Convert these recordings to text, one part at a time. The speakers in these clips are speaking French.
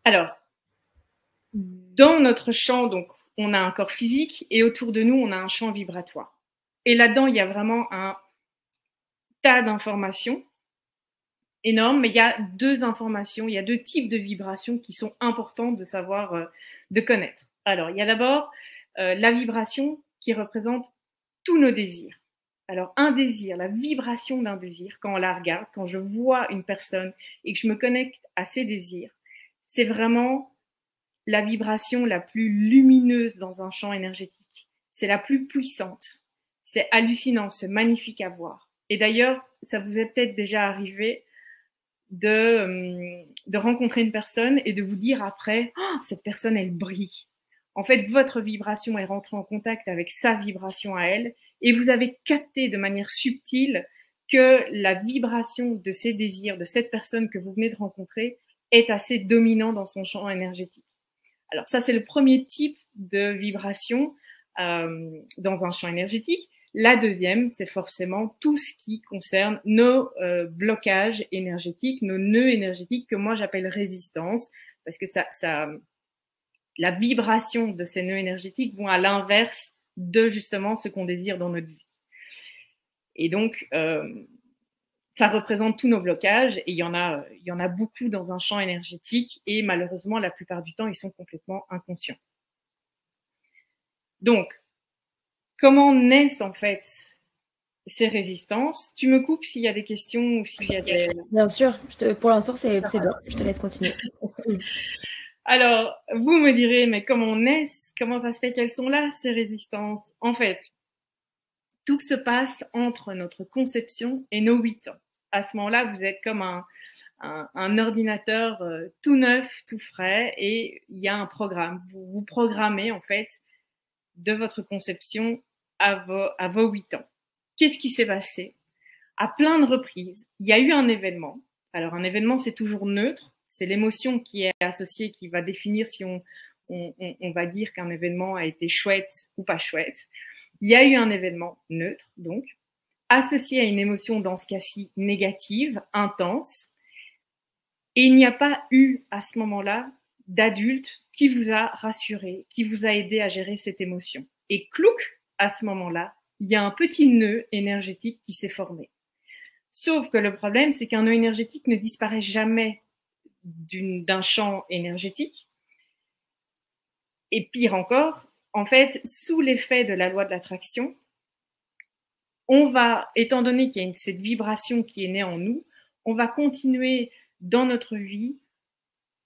Alors, dans notre champ, donc, on a un corps physique et autour de nous, on a un champ vibratoire. Et là-dedans, il y a vraiment un tas d'informations énormes, mais il y a deux informations, il y a deux types de vibrations qui sont importantes de savoir, de connaître. Alors, il y a d'abord la vibration qui représente tous nos désirs. Alors, un désir, la vibration d'un désir, quand on la regarde, quand je vois une personne et que je me connecte à ses désirs, c'est vraiment la vibration la plus lumineuse dans un champ énergétique. C'est la plus puissante. C'est hallucinant, c'est magnifique à voir. Et d'ailleurs, ça vous est peut-être déjà arrivé de rencontrer une personne et de vous dire après, oh, cette personne, elle brille. En fait, votre vibration est rentrée en contact avec sa vibration à elle et vous avez capté de manière subtile que la vibration de ses désirs, de cette personne que vous venez de rencontrer, est assez dominante dans son champ énergétique. Alors ça, c'est le premier type de vibration dans un champ énergétique. La deuxième, c'est forcément tout ce qui concerne nos blocages énergétiques, nos nœuds énergétiques que moi j'appelle résistance, parce que la vibration de ces nœuds énergétiques vont à l'inverse de justement ce qu'on désire dans notre vie. Et donc, ça représente tous nos blocages et il y en a beaucoup dans un champ énergétique et malheureusement, la plupart du temps, ils sont complètement inconscients. Donc, comment naissent en fait ces résistances? Tu me coupes s'il y a des questions ou s'il y a des... Bien sûr, pour l'instant, c'est bon, je te laisse continuer. Alors, vous me direz, mais comment naissent? Comment ça se fait qu'elles sont là, ces résistances? En fait, tout se passe entre notre conception et nos 8 ans. À ce moment-là, vous êtes comme un ordinateur tout neuf, tout frais, et il y a un programme. Vous programmez, en fait, de votre conception à vos 8 ans. Qu'est-ce qui s'est passé? À plein de reprises, il y a eu un événement. Alors, un événement, c'est toujours neutre. C'est l'émotion qui est associée, qui va définir si on va dire qu'un événement a été chouette ou pas chouette. Il y a eu un événement neutre, donc, associé à une émotion, dans ce cas-ci, négative, intense. Et il n'y a pas eu, à ce moment-là, d'adulte qui vous a rassuré, qui vous a aidé à gérer cette émotion. Et clouc, à ce moment-là, il y a un petit nœud énergétique qui s'est formé. Sauf que le problème, c'est qu'un nœud énergétique ne disparaît jamais d'un champ énergétique. Et pire encore, en fait, sous l'effet de la loi de l'attraction, on va, étant donné qu'il y a cette vibration qui est née en nous, on va continuer dans notre vie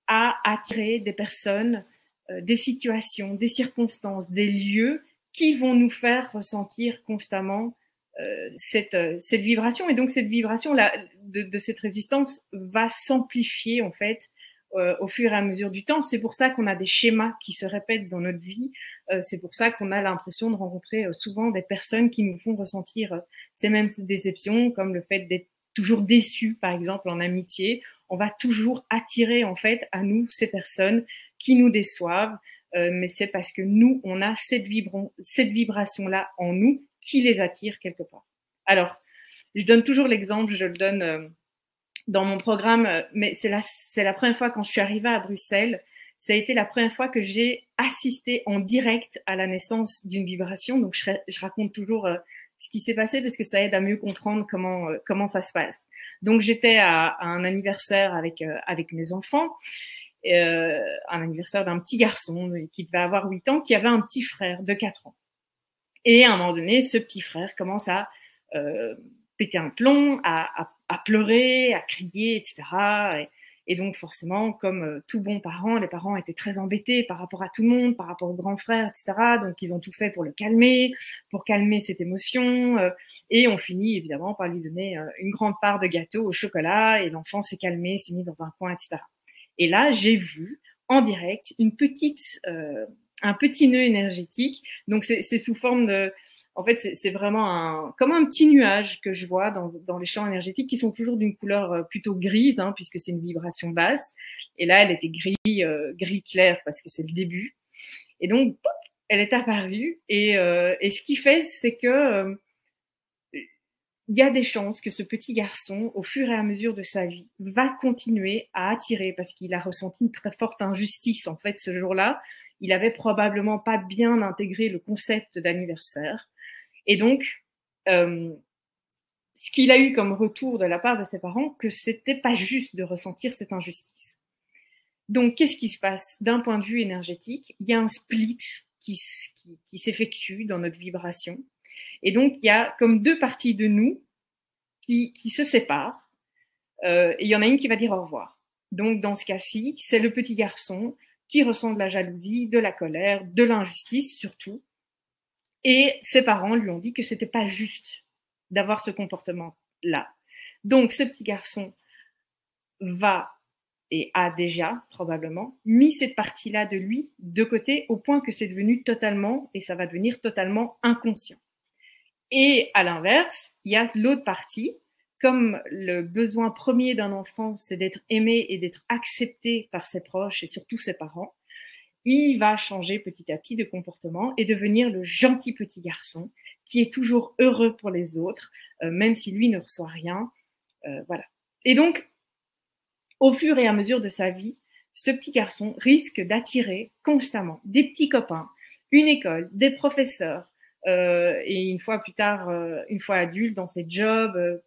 à attirer des personnes, des situations, des circonstances, des lieux qui vont nous faire ressentir constamment cette vibration. Et donc cette vibration là, de cette résistance va s'amplifier en fait au fur et à mesure du temps. C'est pour ça qu'on a des schémas qui se répètent dans notre vie. C'est pour ça qu'on a l'impression de rencontrer souvent des personnes qui nous font ressentir ces mêmes déceptions, comme le fait d'être toujours déçu, par exemple, en amitié. On va toujours attirer en fait à nous ces personnes qui nous déçoivent, mais c'est parce que nous, on a cette vibration-là en nous qui les attire quelque part. Alors, je donne toujours l'exemple, je le donne dans mon programme, mais c'est la première fois quand je suis arrivée à Bruxelles, ça a été la première fois que j'ai assisté en direct à la naissance d'une vibration. Donc, je raconte toujours ce qui s'est passé parce que ça aide à mieux comprendre comment ça se passe. Donc, j'étais à un anniversaire avec mes enfants, un anniversaire d'un petit garçon qui devait avoir 8 ans, qui avait un petit frère de 4 ans. Et à un moment donné, ce petit frère commence à péter un plomb, à pleurer, à crier, etc. Et donc forcément, comme tout bon parent, les parents étaient très embêtés par rapport à tout le monde, par rapport au grand frère, etc. Donc ils ont tout fait pour le calmer, pour calmer cette émotion. Et on finit évidemment par lui donner une grande part de gâteau au chocolat. Et l'enfant s'est calmé, s'est mis dans un coin, etc. Et là, j'ai vu en direct un petit nœud énergétique. Donc c'est sous forme de... En fait, c'est vraiment comme un petit nuage que je vois dans les champs énergétiques qui sont toujours d'une couleur plutôt grise, hein, puisque c'est une vibration basse. Et là, elle était gris clair parce que c'est le début. Et donc, pop, elle est apparue. Et ce qui fait, c'est que il y a des chances que ce petit garçon, au fur et à mesure de sa vie, va continuer à attirer, parce qu'il a ressenti une très forte injustice, en fait, ce jour-là. Il avait probablement pas bien intégré le concept d'anniversaire. Et donc, ce qu'il a eu comme retour de la part de ses parents, que c'était pas juste de ressentir cette injustice. Donc, qu'est-ce qui se passe d'un point de vue énergétique? Il y a un split qui s'effectue dans notre vibration. Et donc, il y a comme deux parties de nous qui se séparent. Et il y en a une qui va dire au revoir. Donc, dans ce cas-ci, c'est le petit garçon qui ressent de la jalousie, de la colère, de l'injustice surtout. Et ses parents lui ont dit que c'était pas juste d'avoir ce comportement-là. Donc, ce petit garçon va et a déjà probablement mis cette partie-là de lui de côté au point que c'est devenu totalement, et ça va devenir totalement inconscient. Et à l'inverse, il y a l'autre partie, comme le besoin premier d'un enfant, c'est d'être aimé et d'être accepté par ses proches et surtout ses parents, il va changer petit à petit de comportement et devenir le gentil petit garçon qui est toujours heureux pour les autres, même si lui ne reçoit rien. Voilà. Et donc, au fur et à mesure de sa vie, ce petit garçon risque d'attirer constamment des petits copains, une école, des professeurs, et une fois plus tard, une fois adulte, dans ses jobs,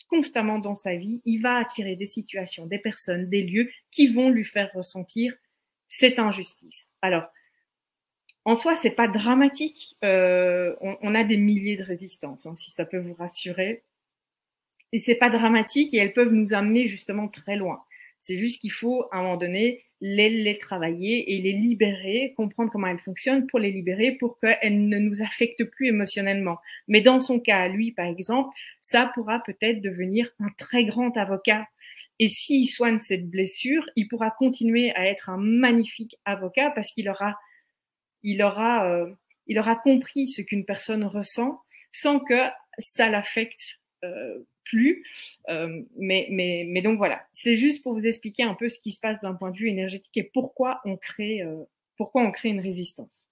constamment dans sa vie, il va attirer des situations, des personnes, des lieux qui vont lui faire ressentir cette injustice. Alors, en soi, c'est pas dramatique. On a des milliers de résistances, hein, si ça peut vous rassurer. Et c'est pas dramatique et elles peuvent nous amener justement très loin. C'est juste qu'il faut, à un moment donné, les travailler et les libérer, comprendre comment elles fonctionnent pour les libérer, pour qu'elles ne nous affectent plus émotionnellement. Mais dans son cas, lui, par exemple, ça pourra peut-être devenir un très grand avocat. Et s'il soigne cette blessure, il pourra continuer à être un magnifique avocat parce qu'il aura compris ce qu'une personne ressent sans que ça l'affecte plus. Mais donc voilà, c'est juste pour vous expliquer un peu ce qui se passe d'un point de vue énergétique et pourquoi on crée une résistance.